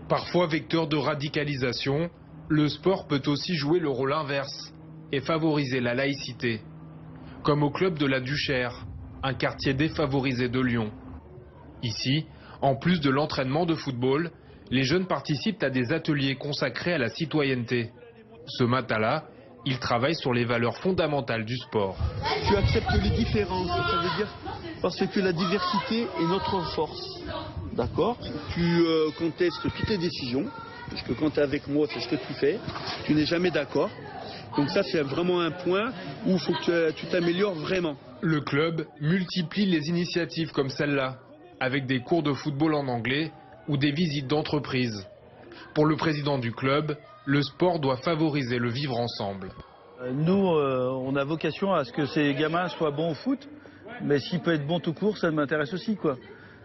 Parfois vecteur de radicalisation, le sport peut aussi jouer le rôle inverse et favoriser la laïcité. Comme au club de la Duchère, un quartier défavorisé de Lyon. Ici, en plus de l'entraînement de football, les jeunes participent à des ateliers consacrés à la citoyenneté. Ce matin-là, ils travaillent sur les valeurs fondamentales du sport. Tu acceptes les différences, ça veut dire parce que la diversité est notre force. D'accord ? Tu contestes toutes les décisions, parce que quand tu es avec moi, c'est ce que tu fais. Tu n'es jamais d'accord. Donc ça, c'est vraiment un point où il faut que tu t'améliores vraiment. Le club multiplie les initiatives comme celle-là, avec des cours de football en anglais ou des visites d'entreprise. Pour le président du club, le sport doit favoriser le vivre ensemble. Nous, on a vocation à ce que ces gamins soient bons au foot, mais s'ils peuvent être bons tout court, ça m'intéresse aussi, quoi.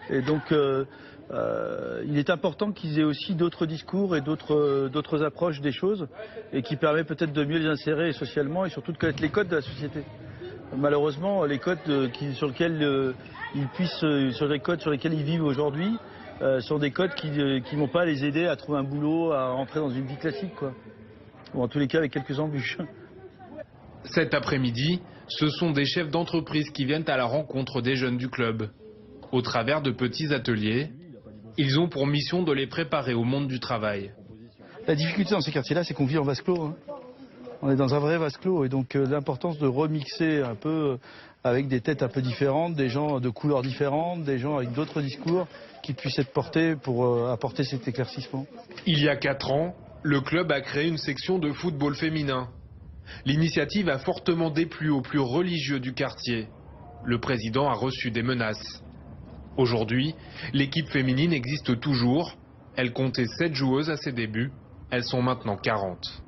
Et donc, il est important qu'ils aient aussi d'autres discours et d'autres approches des choses, et qui permet peut-être de mieux les insérer socialement et surtout de connaître les codes de la société. Malheureusement, les codes sur lesquels ils vivent aujourd'hui sont des codes qui ne vont pas les aider à trouver un boulot, à rentrer dans une vie classique, quoi. Ou en tous les cas avec quelques embûches. Cet après-midi, ce sont des chefs d'entreprise qui viennent à la rencontre des jeunes du club. Au travers de petits ateliers, ils ont pour mission de les préparer au monde du travail. La difficulté dans ces quartiers-là, c'est qu'on vit en vase clos, hein. On est dans un vrai vase clos et donc l'importance de remixer un peu avec des têtes un peu différentes, des gens de couleurs différentes, des gens avec d'autres discours qui puissent être portés pour apporter cet éclaircissement. Il y a 4 ans, le club a créé une section de football féminin. L'initiative a fortement déplu aux plus religieux du quartier. Le président a reçu des menaces. Aujourd'hui, l'équipe féminine existe toujours. Elle comptait 7 joueuses à ses débuts. Elles sont maintenant 40.